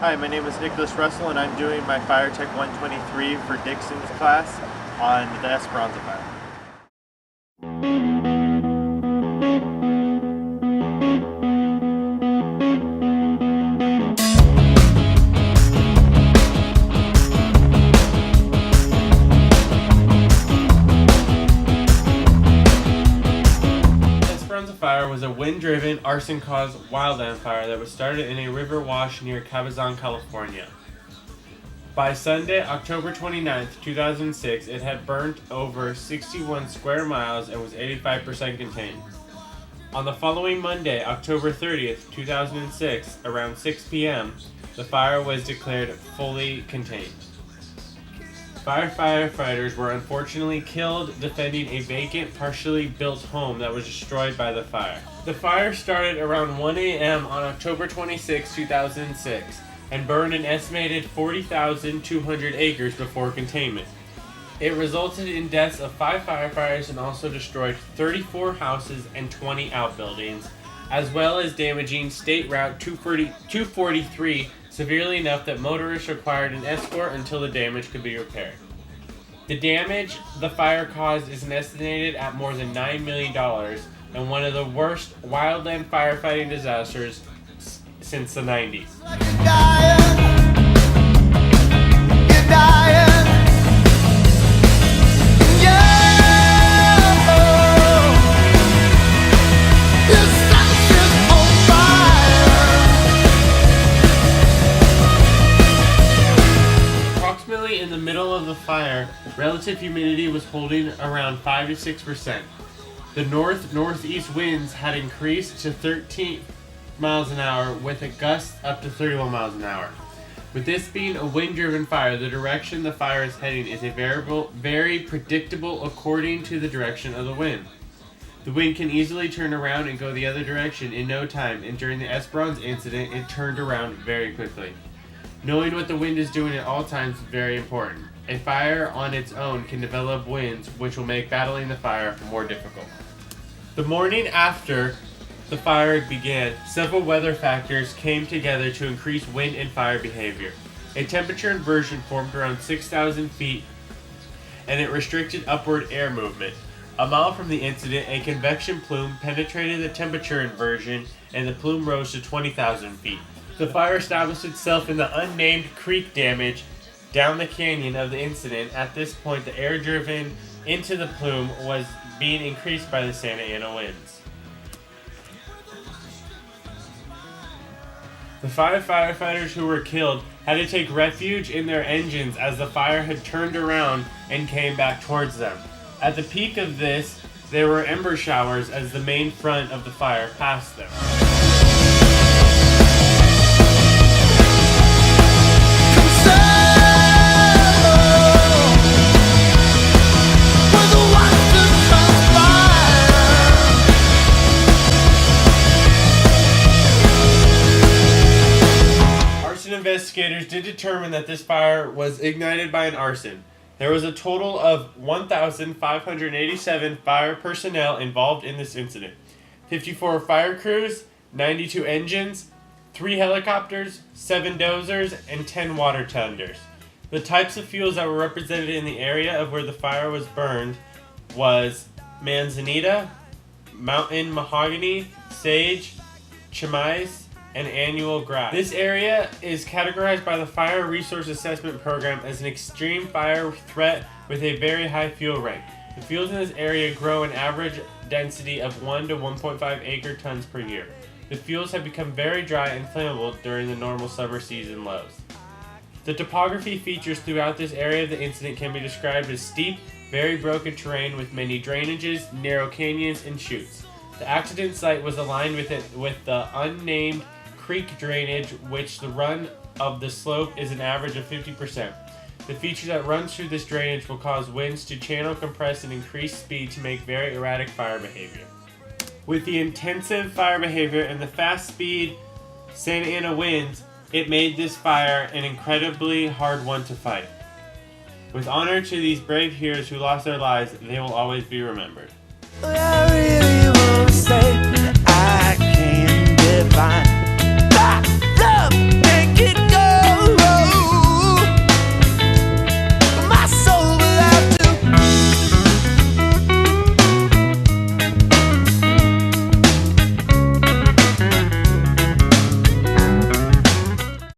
Hi, my name is Nicholas Russell and I'm doing my Firetc 123 for Dixon's class on the Esperanza fire. The fire was a wind-driven, arson-caused wildland fire that was started in a river wash near Cabazon, California. By Sunday, October 29, 2006, it had burnt over 61 square miles and was 85% contained. On the following Monday, October 30th, 2006, around 6 p.m., the fire was declared fully contained. Firefighters were unfortunately killed defending a vacant, partially built home that was destroyed by the fire. The fire started around 1 a.m. on October 26, 2006, and burned an estimated 40,200 acres before containment. It resulted in deaths of 5 firefighters and also destroyed 34 houses and 20 outbuildings, as well as damaging State Route 243 severely enough that motorists required an escort until the damage could be repaired. The damage the fire caused is estimated at more than $9 million and one of the worst wildland firefighting disasters since the 90s. In the middle of the fire, relative humidity was holding around 5 to 6%. The north-northeast winds had increased to 13 miles an hour with a gust up to 31 miles an hour. With this being a wind-driven fire, the direction the fire is heading is very predictable according to the direction of the wind. The wind can easily turn around and go the other direction in no time, and during the Esperanza incident, it turned around very quickly. Knowing what the wind is doing at all times is very important. A fire on its own can develop winds which will make battling the fire more difficult. The morning after the fire began, several weather factors came together to increase wind and fire behavior. A temperature inversion formed around 6,000 feet and it restricted upward air movement. A mile from the incident, a convection plume penetrated the temperature inversion and the plume rose to 20,000 feet. The fire established itself in the unnamed creek damage down the canyon of the incident. At this point, the air driven into the plume was being increased by the Santa Ana winds. The 5 firefighters who were killed had to take refuge in their engines as the fire had turned around and came back towards them. At the peak of this, there were ember showers as the main front of the fire passed them. Investigators did determine that this fire was ignited by an arson. There was a total of 1,587 fire personnel involved in this incident. 54 fire crews, 92 engines, 3 helicopters, 7 dozers, and 10 water tenders. The types of fuels that were represented in the area of where the fire was burned was manzanita, mountain mahogany, sage, chamais, and annual grass. This area is categorized by the Fire Resource Assessment Program as an extreme fire threat with a very high fuel rank. The fuels in this area grow an average density of 1 to 1.5 acre tons per year. The fuels have become very dry and flammable during the normal summer season lows. The topography features throughout this area of the incident can be described as steep, very broken terrain with many drainages, narrow canyons, and chutes. The accident site was aligned with the unnamed creek drainage, which the run of the slope is an average of 50%. The feature that runs through this drainage will cause winds to channel compress and increase speed to make very erratic fire behavior. With the intensive fire behavior and the fast speed Santa Ana winds, it made this fire an incredibly hard one to fight. With honor to these brave heroes who lost their lives, they will always be remembered. I really wanna say